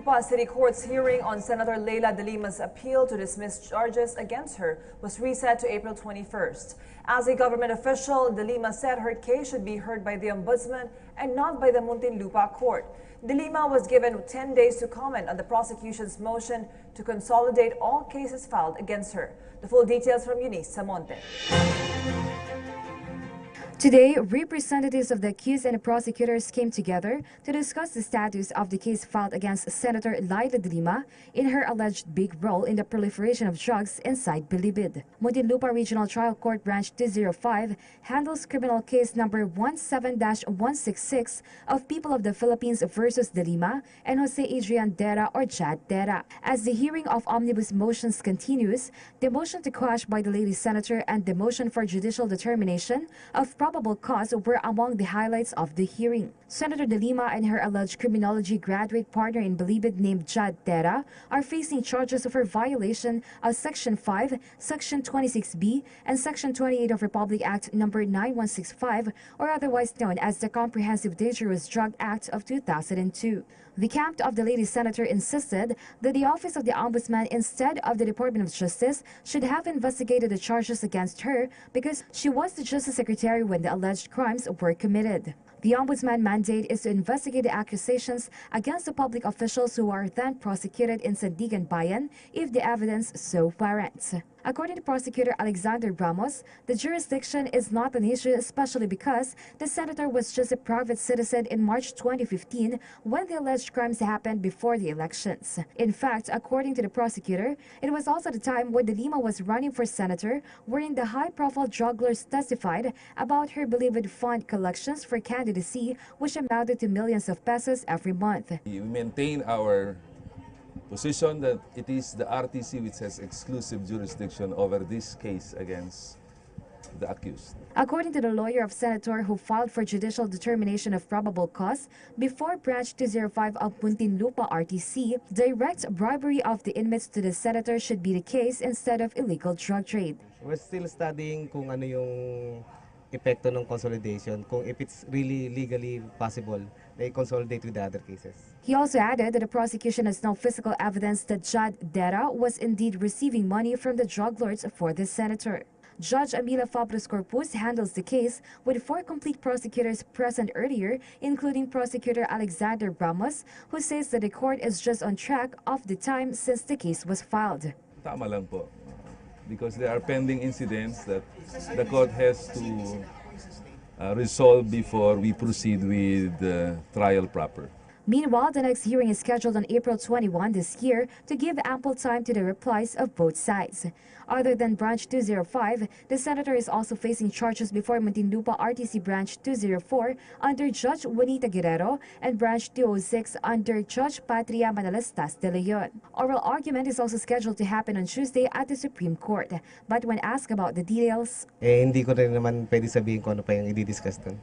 Muntinlupa City Court's hearing on Senator Leila de Lima's appeal to dismiss charges against her was reset to April 21st. As a government official, de Lima said her case should be heard by the Ombudsman and not by the Muntinlupa Court. De Lima was given 10 days to comment on the prosecution's motion to consolidate all cases filed against her. The full details from Eunice Samonte. Today, representatives of the accused and the prosecutors came together to discuss the status of the case filed against Senator Leila de Lima in her alleged big role in the proliferation of drugs inside Bilibid. Muntinlupa Regional Trial Court Branch 205 handles criminal case number 17-166 of People of the Philippines versus de Lima and Jose Adrian Dera or Jad Dera. As the hearing of omnibus motions continues, the motion to quash by the lady senator and the motion for judicial determination of probable cause were among the highlights of the hearing. Senator de Lima and her alleged criminology graduate partner in Bilibid named Jad Dera are facing charges of her violation of Section 5, Section 26B, and Section 28 of Republic Act No. 9165, or otherwise known as the Comprehensive Dangerous Drug Act of 2002. The camp of the lady senator insisted that the Office of the Ombudsman instead of the Department of Justice should have investigated the charges against her because she was the Justice Secretary when the alleged crimes were committed. The Ombudsman mandate is to investigate the accusations against the public officials who are then prosecuted in Sandigan Bayan if the evidence so warrants. According to Prosecutor Alexander Ramos, the jurisdiction is not an issue, especially because the senator was just a private citizen in March 2015 when the alleged crimes happened before the elections. In fact, according to the prosecutor, it was also the time when de Lima was running for senator, wherein the high-profile drug lords testified about her believed fund collections for candidacy, which amounted to millions of pesos every month. We maintain our position that it is the RTC which has exclusive jurisdiction over this case against the accused. According to the lawyer of Senator who filed for judicial determination of probable cause before Branch 205 of Muntinlupa RTC, direct bribery of the inmates to the senator should be the case instead of illegal drug trade. We're still studying kung ano yung epekto ng consolidation, kung if it's really legally possible, they consolidate with the other cases. He also added that the prosecution has no physical evidence that Jad Dera was indeed receiving money from the drug lords for the senator. Judge Amila Fabros Corpus handles the case with 4 complete prosecutors present earlier, including Prosecutor Alexander Ramos, who says that the court is just on track of the time since the case was filed. Tama lang po. Because there are pending incidents that the court has to resolve before we proceed with the trial proper. Meanwhile, the next hearing is scheduled on April 21 this year to give ample time to the replies of both sides. Other than Branch 205, the senator is also facing charges before Muntinlupa RTC Branch 204 under Judge Juanita Guerrero and Branch 206 under Judge Patria Manalastas de Leon. Oral argument is also scheduled to happen on Tuesday at the Supreme Court. But when asked about the details, hindi ko rin naman pwede sabihin kung ano pa yung i-discuss dun.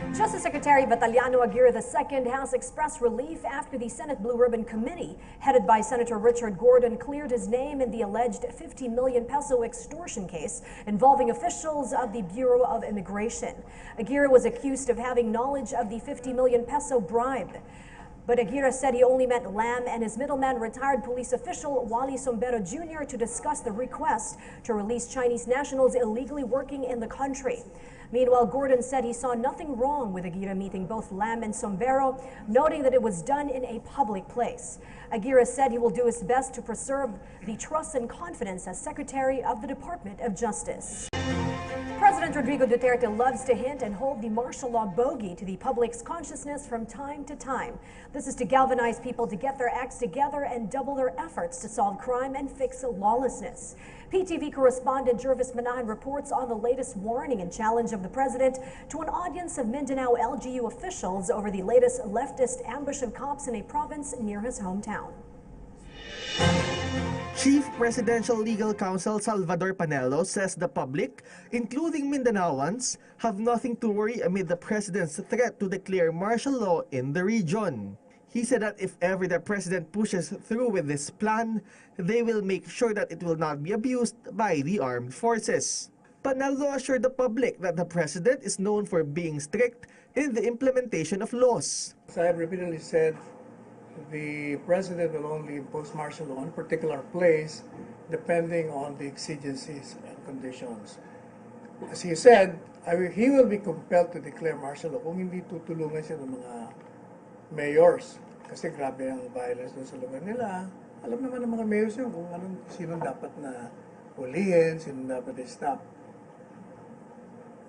Justice Secretary Bataliano Aguirre II has expressed relief after the Senate Blue Ribbon Committee, headed by Senator Richard Gordon, cleared his name in the alleged 50 million peso extortion case involving officials of the Bureau of Immigration. Aguirre was accused of having knowledge of the 50 million peso bribe. But Aguirre said he only met Lam and his middleman, retired police official Wally Sombero Jr., to discuss the request to release Chinese nationals illegally working in the country. Meanwhile, Gordon said he saw nothing wrong with Aguirre meeting both Lam and Sombero, noting that it was done in a public place. Aguirre said he will do his best to preserve the trust and confidence as Secretary of the Department of Justice. President Rodrigo Duterte loves to hint and hold the martial law bogey to the public's consciousness from time to time. This is to galvanize people to get their acts together and double their efforts to solve crime and fix lawlessness. PTV correspondent Jervis Manahan reports on the latest warning and challenge of the president to an audience of Mindanao LGU officials over the latest leftist ambush of cops in a province near his hometown. Chief Presidential Legal Counsel Salvador Panelo says the public, including Mindanaoans, have nothing to worry amid the president's threat to declare martial law in the region. He said that if ever the president pushes through with this plan, they will make sure that it will not be abused by the armed forces. Panelo assured the public that the president is known for being strict in the implementation of laws. As I have repeatedly said, the president will only impose martial law on a particular place depending on the exigencies and conditions. As he said, he will be compelled to declare martial law kung hindi tutulungan siya ng mga mayors. Kasi grabe ang violence doon sa lugar nila. Alam naman ng mga mayors yun kung sino dapat na hulihin, sino dapat i-stop.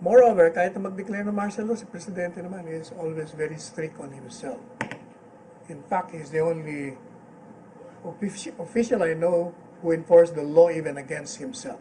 Moreover, kahit na mag-declare ng martial law, si Presidente naman is always very strict on himself. In fact, he's the only official I know who enforced the law even against himself.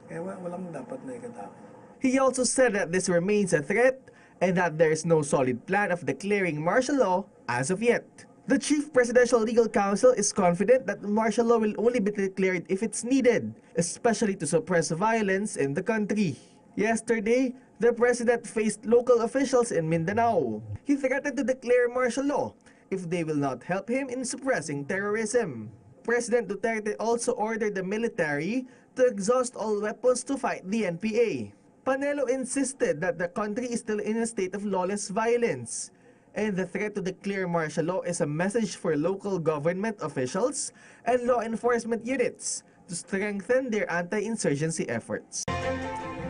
Kaya walang dapat na ikatakot. He also said that this remains a threat and that there is no solid plan of declaring martial law as of yet. The Chief Presidential Legal Counsel is confident that martial law will only be declared if it's needed, especially to suppress violence in the country. Yesterday, the president faced local officials in Mindanao. He threatened to declare martial law if they will not help him in suppressing terrorism. President Duterte also ordered the military to exhaust all weapons to fight the NPA. Panelo insisted that the country is still in a state of lawless violence, and the threat to declare martial law is a message for local government officials and law enforcement units to strengthen their anti-insurgency efforts.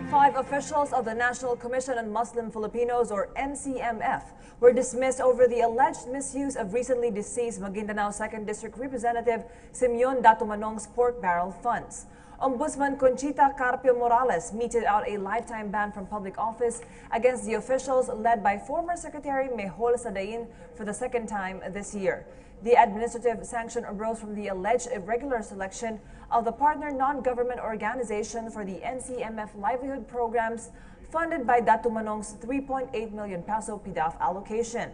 5 officials of the National Commission on Muslim Filipinos, or NCMF, were dismissed over the alleged misuse of recently deceased Maguindanao 2nd District Representative Simeon Datumanong's pork barrel funds. Ombudsman Conchita Carpio Morales meted out a lifetime ban from public office against the officials led by former Secretary Mejol Sadain for the second time this year. The administrative sanction arose from the alleged irregular selection of the partner non-government organization for the NCMF livelihood programs funded by Datumanong's 3.8 million peso PDAF allocation.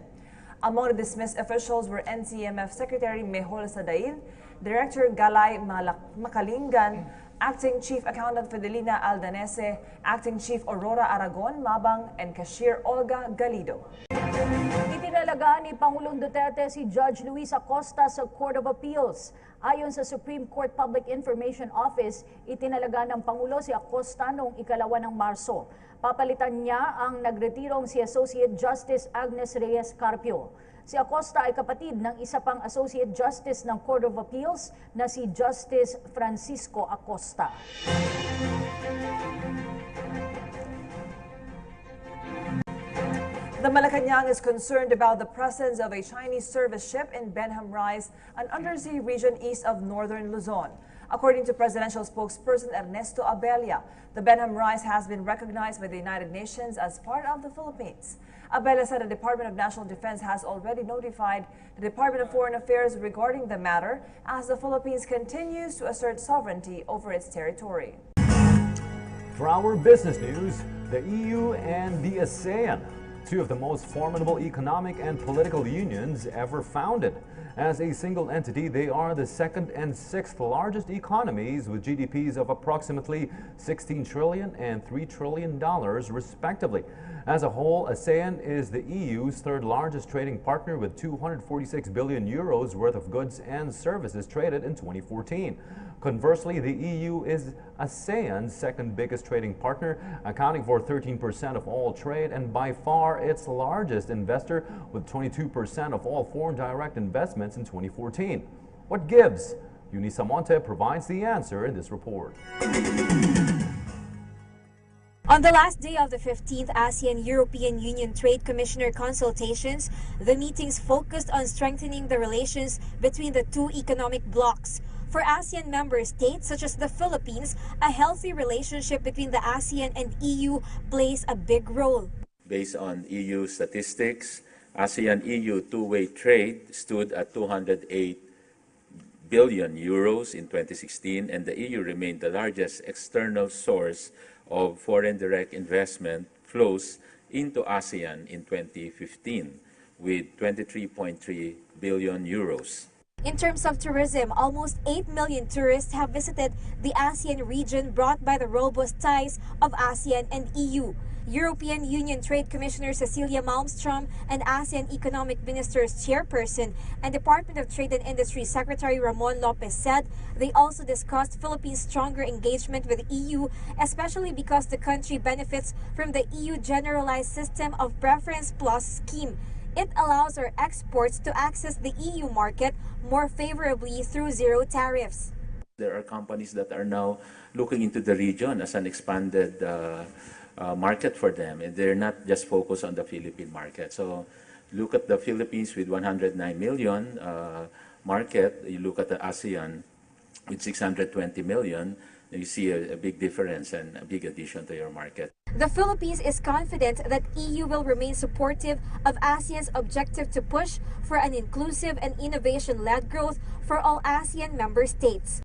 Among the dismissed officials were NCMF Secretary Mejol Sadain, Director Galay Makalingan, Acting Chief Accountant Fidelina Aldanese, Acting Chief Aurora Aragon Mabang, and Cashier Olga Galido. Itinalagaan ni Pangulong Duterte si Judge Luis Acosta sa Court of Appeals. Ayon sa Supreme Court Public Information Office, itinalaga ng Pangulo si Acosta noong 2 ng Marso. Papalitan niya ang nagretirong si Associate Justice Agnes Reyes Carpio. Si Acosta ay kapatid ng isa pang Associate Justice ng Court of Appeals na si Justice Francisco Acosta. The Malacanang is concerned about the presence of a Chinese service ship in Benham Rise, an undersea region east of northern Luzon. According to presidential spokesperson Ernesto Abella, the Benham Rise has been recognized by the United Nations as part of the Philippines. Abella said the Department of National Defense has already notified the Department of Foreign Affairs regarding the matter as the Philippines continues to assert sovereignty over its territory. For our business news, the EU and the ASEAN, two of the most formidable economic and political unions ever founded. As a single entity, they are the 2nd and 6th largest economies with GDPs of approximately $16 trillion and $3 trillion respectively. As a whole, ASEAN is the EU's 3rd largest trading partner with 246 billion euros worth of goods and services traded in 2014. Conversely, the EU is ASEAN's 2nd biggest trading partner, accounting for 13% of all trade and by far its largest investor with 22% of all foreign direct investments in 2014. What gives? Eunice Monte provides the answer in this report. On the last day of the 15th ASEAN-European Union Trade Commissioner consultations, the meetings focused on strengthening the relations between the two economic blocs. For ASEAN member states such as the Philippines, a healthy relationship between the ASEAN and EU plays a big role. Based on EU statistics, ASEAN-EU two-way trade stood at 208 billion euros in 2016, and the EU remained the largest external source of foreign direct investment flows into ASEAN in 2015, with 23.3 billion euros. In terms of tourism, almost 8 million tourists have visited the ASEAN region brought by the robust ties of ASEAN and EU. European Union Trade Commissioner Cecilia Malmström and ASEAN Economic Ministers Chairperson and Department of Trade and Industry Secretary Ramon Lopez said they also discussed Philippines' stronger engagement with the EU, especially because the country benefits from the EU Generalized System of Preference Plus scheme. It allows our exports to access the EU market more favorably through zero tariffs. There are companies that are now looking into the region as an expanded market for them, and they're not just focused on the Philippine market. So look at the Philippines with 109 million market, you look at the ASEAN with 620 million, you see a big difference and a big addition to your market. The Philippines is confident that EU will remain supportive of ASEAN's objective to push for an inclusive and innovation-led growth for all ASEAN member states.